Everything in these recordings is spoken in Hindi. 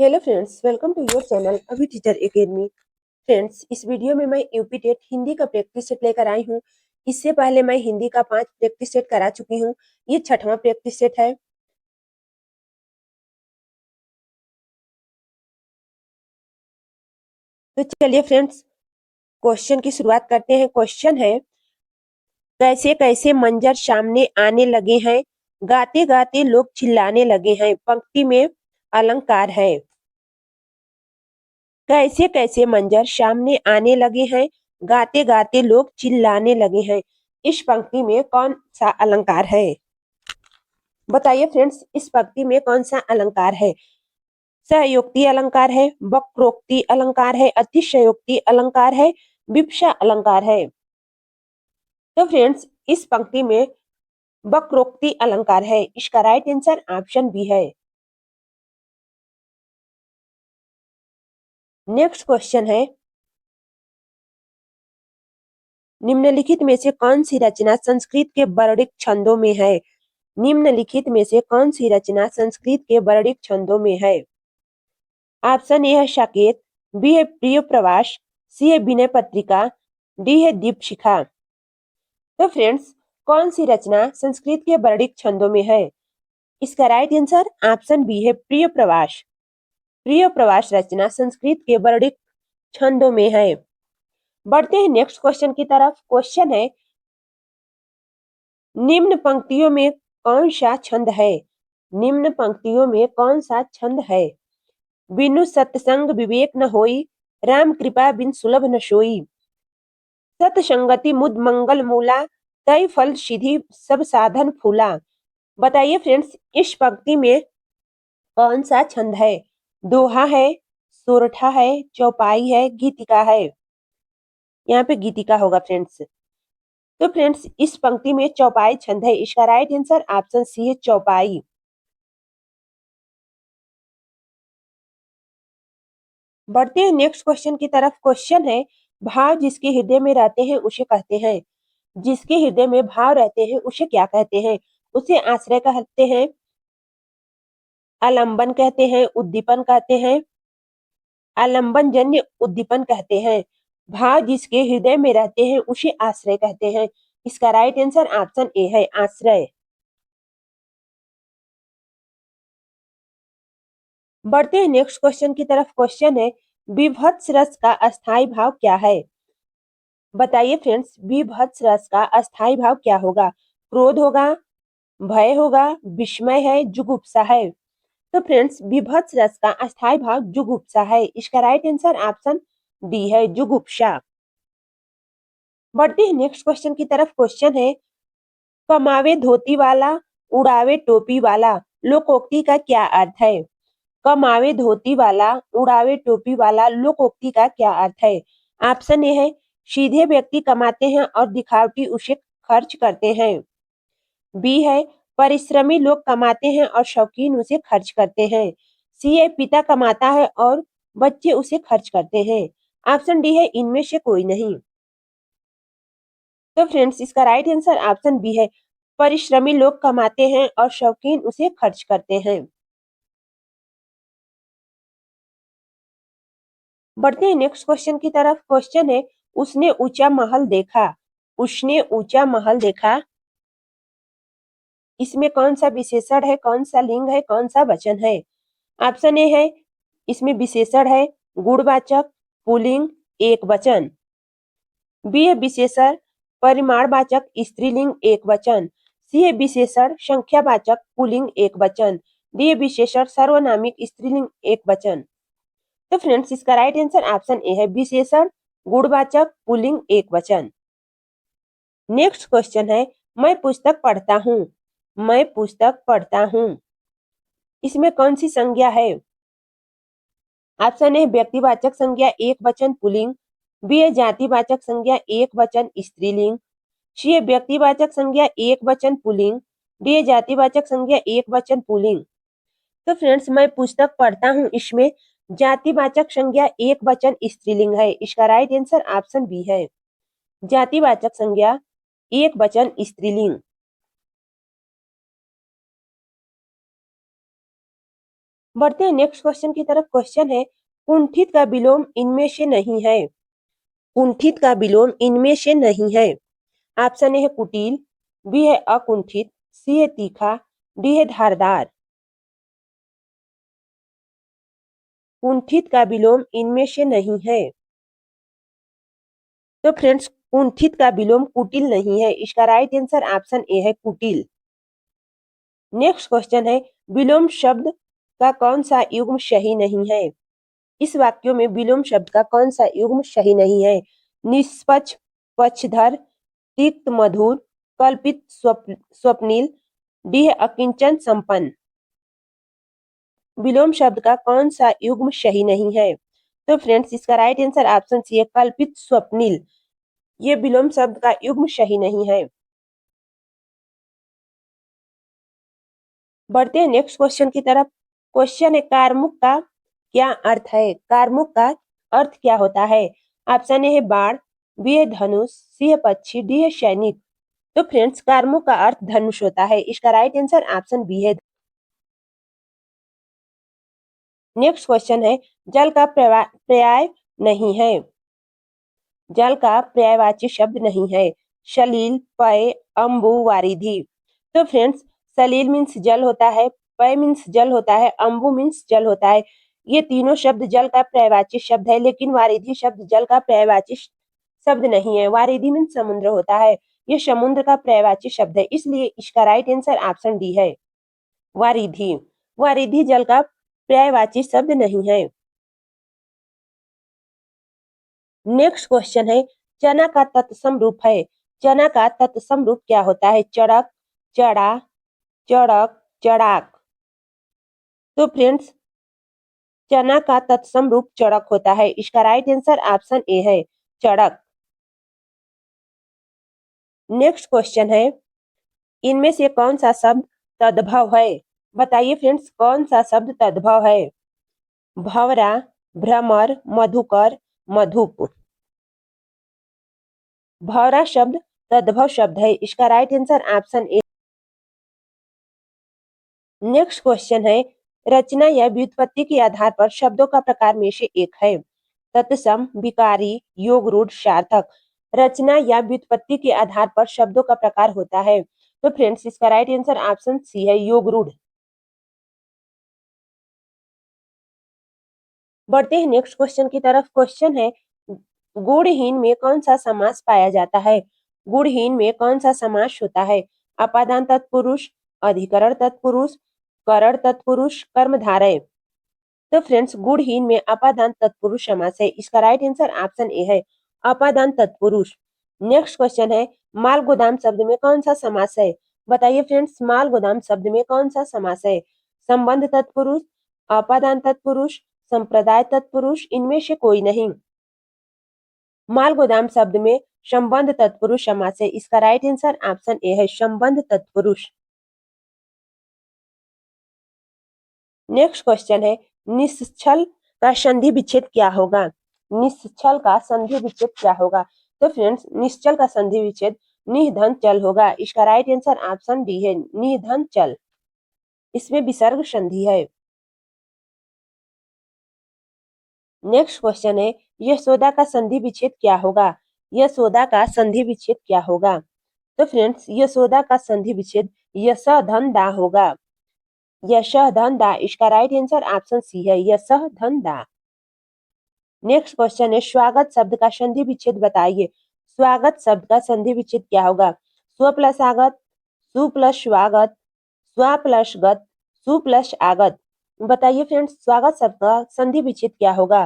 Hello friends, welcome to your channel Abhi teacher academy. Friends, इस वीडियो में मैं यूपी टेट हिंदी का प्रैक्टिस सेट लेकर आई हूँ। इससे पहले मैं हिंदी का 5 प्रैक्टिस सेट करा चुकी हूँ। ये 6वां प्रैक्टिस सेट है। तो चलिए फ्रेंड्स, क्वेश्चन की शुरुआत करते हैं। क्वेश्चन है, कैसे कैसे मंजर सामने आने लगे हैं, गाते गाते लोग चिल्लाने लगे हैं। पंक्ति में अलंकार है। कैसे कैसे मंजर सामने आने लगे हैं, गाते गाते लोग चिल्लाने लगे हैं। इस पंक्ति में कौन सा अलंकार है? बताइए फ्रेंड्स, इस पंक्ति में कौन सा अलंकार है? सहयोक्ति अलंकार है, वक्रोक्ति अलंकार है, अतिशयोक्ति अलंकार है, विवक्षा अलंकार है। तो फ्रेंड्स, इस पंक्ति में वक्रोक्ति अलंकार है। इसका राइट आंसर ऑप्शन बी है। नेक्स्ट क्वेश्चन है, निम्नलिखित में से कौन सी रचना संस्कृत के वर्णिक छंदों में है? निम्नलिखित में से कौन सी रचना संस्कृत के वर्णिक छंदों में है? ऑप्शन ए है साकेत, बी है प्रिय प्रवास, सी है विनय पत्रिका, डी है दीपशिखा। तो फ्रेंड्स, कौन सी रचना संस्कृत के वर्णिक छंदों में है? इसका राइट आंसर ऑप्शन बी है प्रिय प्रवास। प्रिय प्रवास रचना संस्कृत के वर्णिक छंदों में है। बढ़ते हैं नेक्स्ट क्वेश्चन की तरफ। क्वेश्चन है, निम्न पंक्तियों में कौन सा छंद है? निम्न पंक्तियों में कौन सा छंद है? बिनु सत्संग विवेक न होई, राम कृपा बिन सुलभ न सोई। सतसंगति मुद मंगल मूला, तय फल सिद्धि सब साधन फूला। बताइए फ्रेंड्स, इस पंक्ति में कौन सा छंद है? दोहा है, सोरठा है, चौपाई है, गीतिका है। यहाँ पे गीतिका होगा फ्रेंड्स। तो फ्रेंड्स, इस पंक्ति में चौपाई छंद है। इसका राइट आंसर ऑप्शन सी है, चौपाई। बढ़ते हैं नेक्स्ट क्वेश्चन की तरफ। क्वेश्चन है, भाव जिसके हृदय में रहते हैं उसे कहते हैं। जिसके हृदय में भाव रहते हैं उसे क्या कहते हैं? उसे आश्रय कहते हैं, आलंबन कहते हैं, उद्दीपन कहते हैं, आलंबन जन्य उद्दीपन कहते हैं। भाव जिसके हृदय में रहते हैं उसे आश्रय कहते हैं। इसका राइट आंसर ऑप्शन ए है, आश्रय। बढ़ते हैं नेक्स्ट क्वेश्चन की तरफ। क्वेश्चन है, विभत्स रस का अस्थाई भाव क्या है? बताइए फ्रेंड्स, विभत्स रस का अस्थाई भाव क्या होगा? क्रोध होगा, भय होगा, विस्मय है, जुगुप्सा है। तो फ्रेंड्स, विभत्स रस का अस्थाई भाव जुगुप्सा है। इसका राइट आंसर ऑप्शन डी है, जुगुप्सा। बढ़ते हैं नेक्स्ट क्वेश्चन की तरफ। क्वेश्चन है, कमावे धोती वाला, उड़ावे टोपी वाला, लोकोक्ति का क्या अर्थ है? कमावे धोती वाला, उड़ावे टोपी वाला, लोकोक्ति का क्या अर्थ है? ऑप्शन ए है, सीधे व्यक्ति कमाते हैं और दिखावटी उसे खर्च करते हैं। बी है, परिश्रमी लोग कमाते हैं और शौकीन उसे खर्च करते हैं। सी है, पिता कमाता है और बच्चे उसे खर्च करते हैं। ऑप्शन डी है, इनमें से कोई नहीं। तो फ्रेंड्स, इसका राइट आंसर ऑप्शन बी है, परिश्रमी लोग कमाते हैं और शौकीन उसे खर्च करते हैं। बढ़ते हैं नेक्स्ट क्वेश्चन की तरफ। क्वेश्चन है, उसने ऊंचा महल देखा। उसने ऊंचा महल देखा, इसमें कौन सा विशेषण है, कौन सा लिंग है, कौन सा वचन है? ऑप्शन ए है, इसमें विशेषण है, गुणवाचक, पुल्लिंग, एक वचन। बी है विशेषण, परिमाणवाचक, स्त्रीलिंग, एक वचन। सी है विशेषण, संख्यावाचक, पुल्लिंग, एक वचन। डी है विशेषण, सर्वनामिक, स्त्रीलिंग, एक वचन। तो फ्रेंड्स, इसका राइट आंसर ऑप्शन ए है, विशेषण, गुणवाचक, पुल्लिंग, एक वचन। नेक्स्ट क्वेश्चन है, मैं पुस्तक पढ़ता हूँ। मैं पुस्तक पढ़ता हूँ, इसमें कौन सी संज्ञा है? ऑप्शन ए, व्यक्तिवाचक संज्ञा, एक वचन, पुल्लिंग। बी है जातिवाचक संज्ञा, एक वचन, स्त्रीलिंग। सी है व्यक्तिवाचक संज्ञा, एक वचन, पुल्लिंग। डी है जातिवाचक संज्ञा, एक वचन, पुल्लिंग। तो फ्रेंड्स, मैं पुस्तक पढ़ता हूँ, इसमें जातिवाचक संज्ञा, एक वचन, स्त्रीलिंग है। इसका राइट आंसर ऑप्शन बी है, जातिवाचक संज्ञा, एक वचन, स्त्रीलिंग। बढ़ते हैं नेक्स्ट क्वेश्चन की तरफ। क्वेश्चन है कुंठित का विलोम इनमें से नहीं है। कुंठित का विलोम इनमें से नहीं है। ऑप्शन ए है कुटिल, बी है अकुंठित, सी है तीखा, डी है धारदार। कुंठित का विलोम इनमें से नहीं है। तो फ्रेंड्स कुंठित का विलोम कुटिल नहीं है। इसका राइट आंसर ऑप्शन ए है कुटिल। नेक्स्ट क्वेश्चन है विलोम शब्द का कौन सा युग्म सही नहीं है। इस वाक्यों में विलोम शब्द का कौन सा युग्म सही नहीं है। निष्पक्ष, पक्षधर, तिक्त मधुर, कल्पित स्वप्निल, डी है अकिंचन संपन्न। विलोम शब्द का कौन सा युग्म सही नहीं है। तो फ्रेंड्स इसका राइट आंसर ऑप्शन सी है कल्पित स्वप्निल। ये विलोम शब्द का युग्म सही नहीं है। बढ़ते हैं नेक्स्ट क्वेश्चन की तरफ। क्वेश्चन है कारमुक का क्या अर्थ है। कारमुक का अर्थ क्या होता है। ऑप्शन ए है बाण, बी है धनुष, सी है पक्षी, डी है सैनिक। तो फ्रेंड्स कारमुक का अर्थ धनुष होता है। इसका राइट आंसर ऑप्शन बी है। नेक्स्ट क्वेश्चन है जल का पर्याय नहीं है। जल का पर्यायवाची शब्द नहीं है। सलील, पय, अम्बु, वारिधि। तो फ्रेंड्स सलील मीन्स जल होता है, पय मीन्स जल होता है, अम्बु मीन्स जल होता है। ये तीनों शब्द जल का पर्यायवाची शब्द है, लेकिन वारिधि शब्द जल का पर्यायवाची शब्द नहीं है। वारिधि मीन्स समुद्र होता है। ये समुद्र का पर्यायवाची शब्द है, इसलिए इसका राइट आंसर ऑप्शन डी है वारिधि। वारिधि जल का पर्यायवाची शब्द नहीं है। नेक्स्ट क्वेश्चन है चना का तत्सम रूप है। चना का तत्सम रूप क्या होता है। चड़क, चड़ा, चड़क, चड़ाक। तो फ्रेंड्स चना का तत्सम रूप चड़क होता है। इसका राइट आंसर ऑप्शन ए है चड़क। नेक्स्ट क्वेश्चन है इनमें से कौन सा शब्द तद्भव है। बताइए फ्रेंड्स कौन सा शब्द तद्भव है। भंवरा, भ्रमर, मधुकर, मधुप। भंवरा शब्द तद्भव शब्द है। इसका right answer option A. Next question है रचना या व्युत्पत्ति के आधार पर शब्दों का प्रकार में से एक है। तत्सम, विकारी, योगरूढ़, सार्थक। रचना या व्युत्पत्ति के आधार पर शब्दों का प्रकार होता है। तो फ्रेंड्स इसका राइट आंसर ऑप्शन सी है योगरूढ़। बढ़ते हैं नेक्स्ट क्वेश्चन की तरफ। क्वेश्चन है गुणहीन में कौन सा समास पाया जाता है। गुणहीन में कौन सा समास होता है। अपादान तत्पुरुष, अधिकरण तत्पुरुष, करण तत्पुरुष, कर्मधारय। तो फ्रेंड्स गुणहीन में अपादान तत्पुरुष समास है। इसका राइट आंसर ऑप्शन ए है अपादान तत्पुरुष। नेक्स्ट क्वेश्चन है माल गोदाम शब्द में कौन सा समास है। बताइए फ्रेंड्स माल गोदाम शब्द में कौन सा समास है। संबंध तत्पुरुष, अपादान तत्पुरुष, संप्रदाय तत्पुरुष, इनमें से कोई नहीं। माल गोदाम शब्द में संबंध तत्पुरुष समास है। इसका राइट आंसर ऑप्शन ए है संबंध तत्पुरुष। नेक्स्ट क्वेश्चन है निश्चल का संधि विच्छेद क्या होगा। निश्चल का संधि विच्छेद क्या होगा। तो फ्रेंड्स निश्चल का संधि विच्छेद निधन चल होगा। इसका राइट आंसर ऑप्शन डी है निधन चल। इसमें विसर्ग संधि है। नेक्स्ट क्वेश्चन है यशोदा का संधि विच्छेद क्या होगा। यशोदा का संधि विच्छेद क्या होगा। तो फ्रेंड्स यशोदा का संधि विच्छेद यश धन दा होगा। यश धन दा। इसका राइट आंसर ऑप्शन सी है यश धन दा। नेक्स्ट क्वेश्चन है स्वागत शब्द का संधि विच्छेद बताइए। स्वागत शब्द का संधि विच्छेद क्या होगा। स्व प्लस आगत, सु प्लस स्वागत, स्वा प्लस गत, सु प्लस आगत। बताइए फ्रेंड्स स्वागत शब्द का संधि विच्छेद क्या होगा।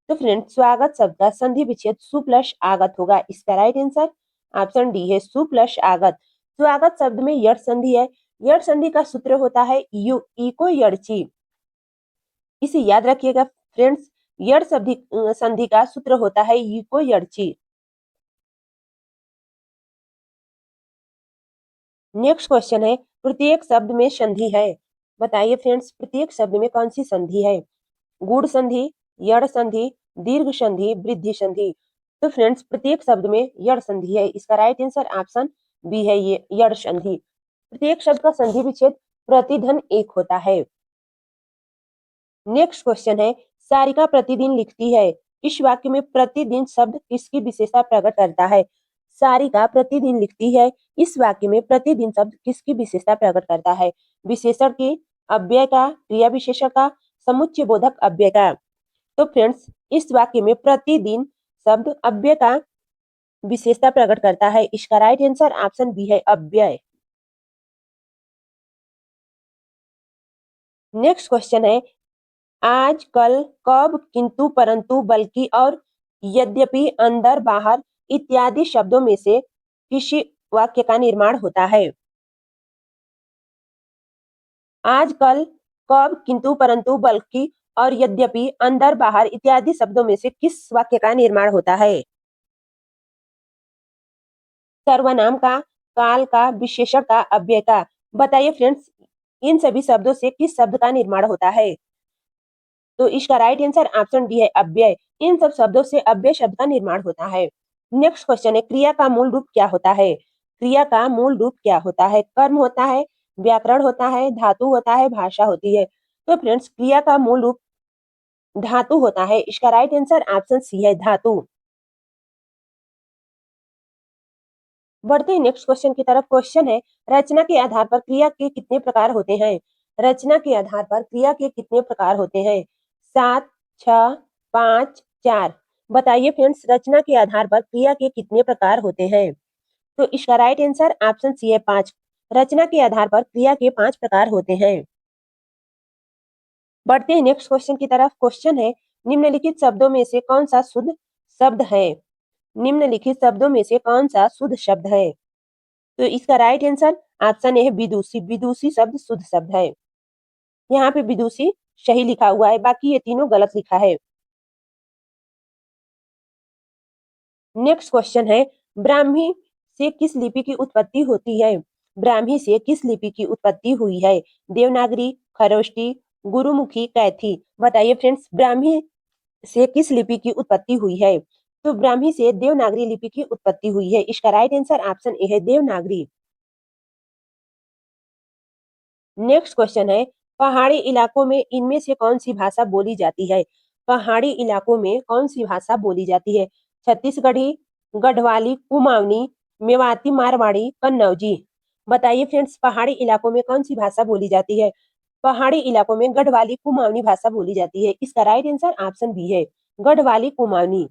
तो फ्रेंड्स स्वागत शब्द का संधि विच्छेद सु प्लस आगत होगा। इसका राइट आंसर ऑप्शन डी है सु प्लस आगत। स्वागत शब्द में यड़ संधि है। यड़ संधि का सूत्र होता है यू इको यड़ची। इसे याद रखिएगा फ्रेंड्स। यड़ संधि का सूत्र होता है इको यड़ची। नेक्स्ट क्वेश्चन है प्रत्येक शब्द में संधि है। बताइए फ्रेंड्स प्रत्येक शब्द में कौन सी संधि है। गुण संधि, यड़ संधि, दीर्घ संधि, वृद्धि संधि। तो फ्रेंड्स प्रत्येक शब्द में यड़ संधि है। इसका राइट आंसर ऑप्शन बी है ये यड़ संधि। प्रत्येक शब्द का संधि विच्छेद प्रतिधन एक होता है। नेक्स्ट क्वेश्चन है, सारिका प्रतिदिन लिखती है। इस वाक्य में प्रतिदिन शब्द किसकी विशेषता प्रकट करता है? सारिका प्रतिदिन लिखती है। इस वाक्य में प्रतिदिन शब्द किसकी विशेषता प्रकट करता है? विशेषण की, अव्यय का, क्रिया विशेषण का, समुच्चय बोधक अव्यय का। तो फ्रेंड्स, इस वाक्य में प्रतिदिन शब्द अव्यय का विशेषता प्रकट करता है। इसका राइट आंसर ऑप्शन बी है, अव्यय। नेक्स्ट क्वेश्चन है, आज, कल, कब, किंतु, परंतु, बल्कि और यद्यपि, अंदर, बाहर इत्यादि शब्दों में से किसी वाक्य का निर्माण होता है? आज, कल, कब, किंतु, परंतु, बल्कि और यद्यपि, अंदर, बाहर इत्यादि शब्दों में से किस वाक्य का निर्माण होता है? सर्वनाम का, काल का, विशेषण का, अव्यय का। बताइए फ्रेंड्स, इन सभी शब्दों से किस शब्द का निर्माण होता है? तो इसका राइट आंसर ऑप्शन डी है, अव्यय। इन सब शब्दों से अव्यय शब्द का निर्माण होता है। नेक्स्ट क्वेश्चन है, क्रिया का मूल रूप क्या होता है? क्रिया का मूल रूप क्या होता है? कर्म होता है, व्याकरण होता है, धातु होता है, भाषा होती है। तो फ्रेंड्स, क्रिया का मूल रूप धातु होता है। इसका राइट आंसर ऑप्शन सी है, धातु। बढ़ते हैं नेक्स्ट क्वेश्चन की तरफ। क्वेश्चन है, रचना के आधार पर क्रिया के कितने प्रकार होते हैं? रचना के आधार पर क्रिया के कितने प्रकार होते हैं? 7, 6, 5, 4। बताइए फ्रेंड्स, रचना के आधार पर क्रिया के कितने प्रकार होते हैं? तो इसका राइट आंसर ऑप्शन सी है, 5। रचना के आधार पर क्रिया के 5 प्रकार होते हैं। बढ़ते हैं नेक्स्ट क्वेश्चन की तरफ। क्वेश्चन है, निम्नलिखित शब्दों में से कौन सा शुद्ध शब्द है? निम्नलिखित शब्दों में से कौन सा शुद्ध शब्द है? तो इसका राइट आंसर ऑप्शन ए है, विदुषी। विदुषी शब्द शुद्ध शब्द है। यहाँ पे विदुषी सही लिखा हुआ है, बाकी ये तीनों गलत लिखा है। नेक्स्ट क्वेश्चन है, ब्राह्मी से किस लिपि की उत्पत्ति होती है? ब्राह्मी से किस लिपि की उत्पत्ति हुई है? देवनागरी, खरोष्टी, गुरुमुखी, कैथी। बताइए फ्रेंड्स, ब्राह्मी से किस लिपि की उत्पत्ति हुई है? तो ब्राह्मी से देवनागरी लिपि की उत्पत्ति हुई है। इसका राइट आंसर ऑप्शन ए है, देवनागरी। नेक्स्ट क्वेश्चन है, पहाड़ी इलाकों में इनमें से कौन सी भाषा बोली जाती है? पहाड़ी इलाकों में कौन सी भाषा बोली जाती है? छत्तीसगढ़ी, गढ़वाली, कुमाऊनी, मेवाती, मारवाड़ी, कन्नौजी। बताइए फ्रेंड्स, पहाड़ी इलाकों में कौन सी भाषा बोली जाती है? पहाड़ी इलाकों में गढ़वाली, कुमाऊनी भाषा बोली जाती है। इसका राइट आंसर ऑप्शन बी है, गढ़वाली, कुमाऊनी।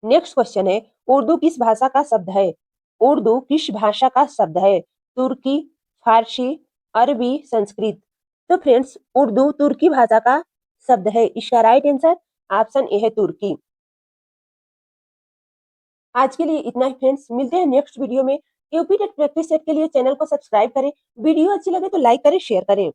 नेक्स्ट क्वेश्चन है, उर्दू किस भाषा का शब्द है? उर्दू किस भाषा का शब्द है? तुर्की, फारसी, अरबी, संस्कृत। तो फ्रेंड्स, उर्दू तुर्की भाषा का शब्द है। इसका राइट आंसर ऑप्शन ए है, तुर्की। आज के लिए इतना ही फ्रेंड्स, मिलते हैं नेक्स्ट वीडियो में। यूपी टेट प्रैक्टिस सेट के लिए चैनल को सब्सक्राइब करें। वीडियो अच्छी लगे तो लाइक करें, शेयर करें।